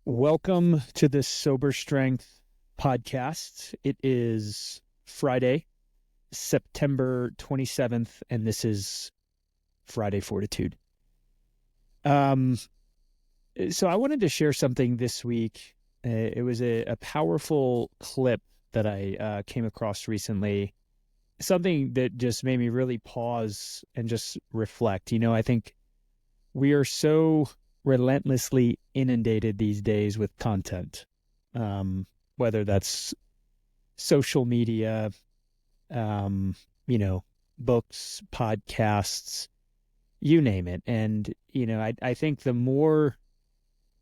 Welcome to the Sober Strength podcast. It is Friday, September 27th, and this is Friday Fortitude. So I wanted to share something this week. It was a powerful clip that I came across recently, something that just made me really pause and just reflect. I think we are so relentlessly inundated these days with content, whether that's social media, um, books, podcasts, you name it. And, I think the more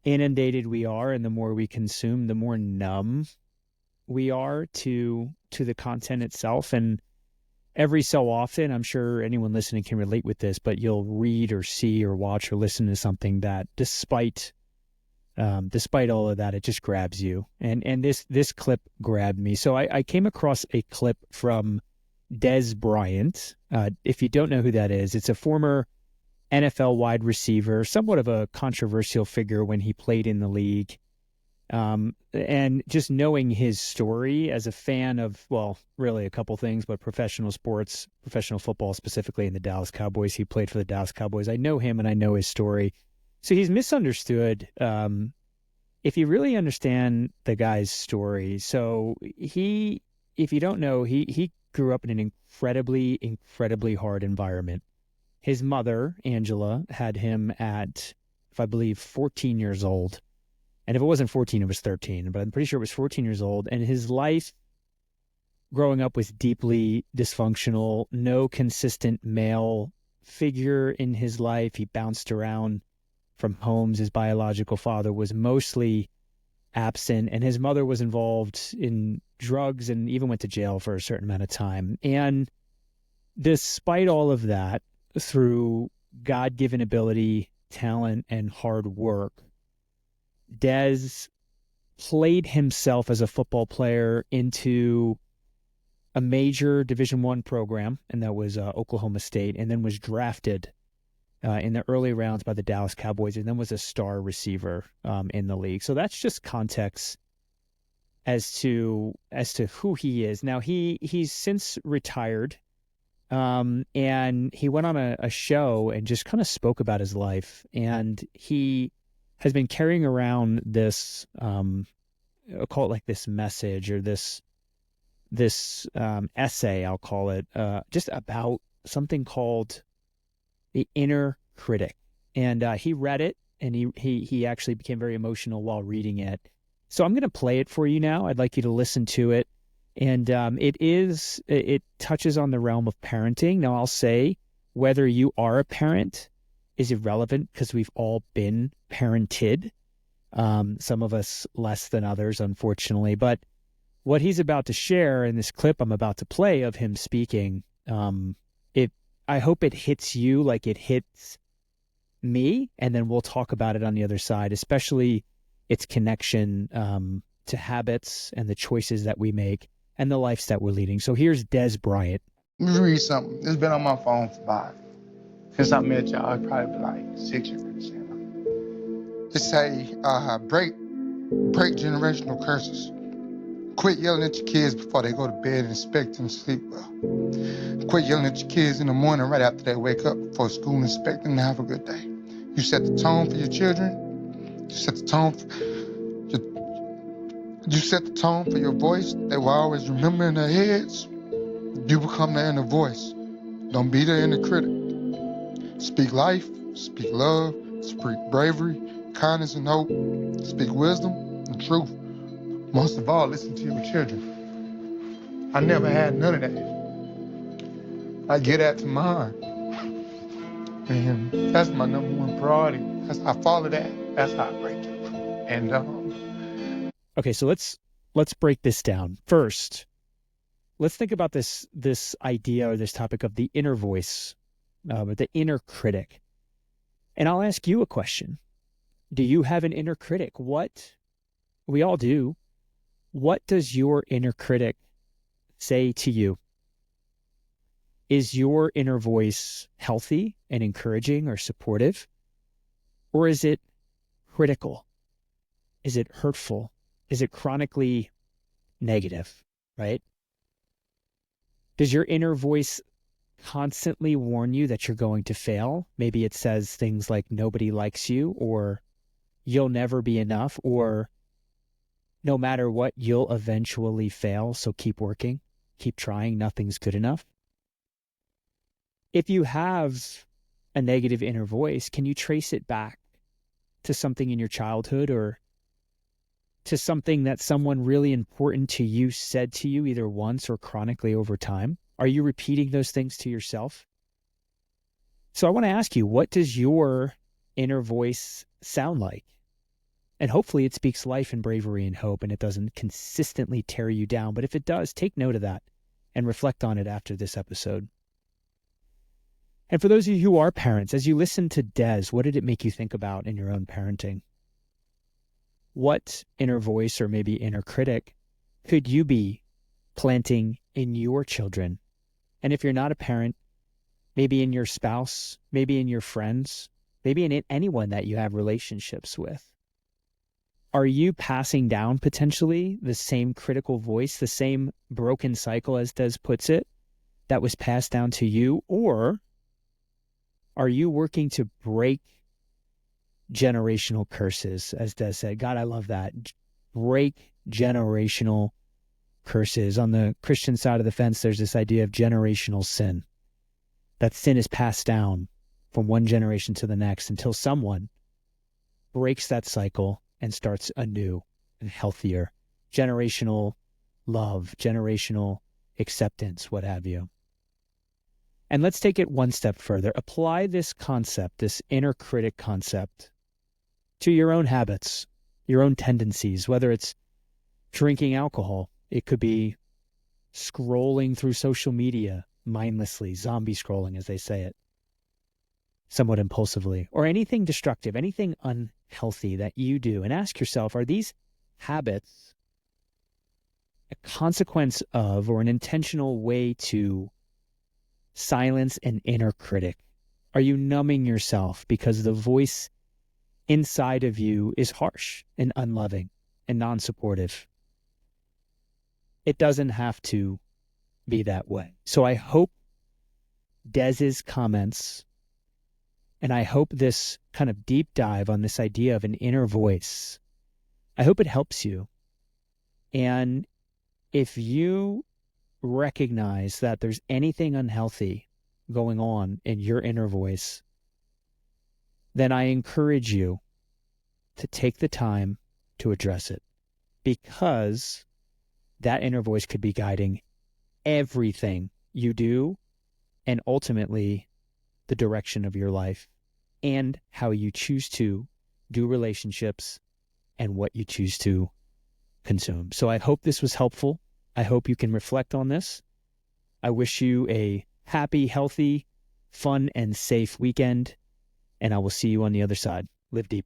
inundated we are and the more we consume, the more numb we are to the content itself. And every so often, I'm sure anyone listening can relate with this, but you'll read or see or watch or listen to something that despite all of that, it just grabs you. And this clip grabbed me. So I came across a clip from Dez Bryant. If you don't know who that is, it's a former NFL wide receiver, somewhat of a controversial figure when he played in the league. And just knowing his story as a fan of, well, really a couple things, but professional sports, professional football, specifically in the Dallas Cowboys. He played for the Dallas Cowboys. I know him and I know his story. So he's misunderstood. If you really understand the guy's story. So if you don't know, he grew up in an incredibly hard environment. His mother, Angela, had him at, if I believe, 14 years old. And if it wasn't 14, it was 13, but I'm pretty sure it was 14 years old. And his life growing up was deeply dysfunctional, no consistent male figure in his life. He bounced around from homes. His biological father was mostly absent, and his mother was involved in drugs and even went to jail for a certain amount of time. And despite all of that, through God-given ability, talent, and hard work, Dez played himself as a football player into a major Division I program, and that was Oklahoma State, and then was drafted in the early rounds by the Dallas Cowboys, and then was a star receiver in the league. So that's just context as to who he is. Now he's since retired, and he went on a show and just kind of spoke about his life, and he has been carrying around this, I'll call it like this message or this essay, I'll call it, just about something called the inner critic. And he read it, and he actually became very emotional while reading it. So I'm going to play it for you now. I'd like you to listen to it. And it touches on the realm of parenting. Now, I'll say whether you are a parent is irrelevant because we've all been parented. Some of us less than others, unfortunately. But what he's about to share in this clip I'm about to play of him speaking, I hope it hits you like it hits me, and then we'll talk about it on the other side, especially its connection to habits and the choices that we make and the lives that we're leading. So here's Dez Bryant. Let me read something. It's been on my phone for since I met y'all, it's probably like 6 years. It say, break generational curses. Quit yelling at your kids before they go to bed and expect them to sleep well. Quit yelling at your kids in the morning right after they wake up before school and expect them to have a good day. You set the tone for your children. You set the tone for your voice. They will always remember in their heads. You become their inner voice. Don't be their inner critic. Speak life, speak love, speak bravery, kindness and hope, speak wisdom and truth. Most of all, listen to your children. I never had none of that. I get that to mine. And that's my number one priority. I follow that. That's how I break it. And Okay, so let's break this down. First, let's think about this idea or this topic of the inner voice, the inner critic. And I'll ask you a question. Do you have an inner critic? We all do. What does your inner critic say to you? Is your inner voice healthy and encouraging or supportive? Or is it critical? Is it hurtful? Is it chronically negative, right? Does your inner voice constantly warn you that you're going to fail? Maybe it says things like nobody likes you, or you'll never be enough, or no matter what, you'll eventually fail. So keep working, keep trying. Nothing's good enough. If you have a negative inner voice, can you trace it back to something in your childhood or to something that someone really important to you said to you either once or chronically over time? Are you repeating those things to yourself? So I want to ask you, what does your inner voice sound like? And hopefully it speaks life and bravery and hope, and it doesn't consistently tear you down. But if it does, take note of that and reflect on it after this episode. And for those of you who are parents, as you listen to Dez, what did it make you think about in your own parenting? What inner voice or maybe inner critic could you be planting in your children? And if you're not a parent, maybe in your spouse, maybe in your friends, maybe in anyone that you have relationships with. Are you passing down potentially the same critical voice, the same broken cycle, as Dez puts it, that was passed down to you? Or are you working to break generational curses, as Des said? God, I love that. Break generational curses. On the Christian side of the fence, there's this idea of generational sin. That sin is passed down from one generation to the next until someone breaks that cycle and starts anew and healthier. Generational love, generational acceptance, what have you. And let's take it one step further. Apply this concept, this inner critic concept, to your own habits, your own tendencies, whether it's drinking alcohol, it could be scrolling through social media mindlessly, zombie scrolling, as they say it, somewhat impulsively, or anything destructive, anything unhealthy that you do. And ask yourself, are these habits a consequence of or an intentional way to silence an inner critic? Are you numbing yourself because the voice inside of you is harsh and unloving and non-supportive? It doesn't have to be that way. So I hope Dez's comments, and I hope this kind of deep dive on this idea of an inner voice, I hope it helps you. And if you recognize that there's anything unhealthy going on in your inner voice, then I encourage you to take the time to address it, because that inner voice could be guiding everything you do and ultimately the direction of your life and how you choose to do relationships and what you choose to consume. So I hope this was helpful. I hope you can reflect on this. I wish you a happy, healthy, fun, and safe weekend, and I will see you on the other side. Live deep.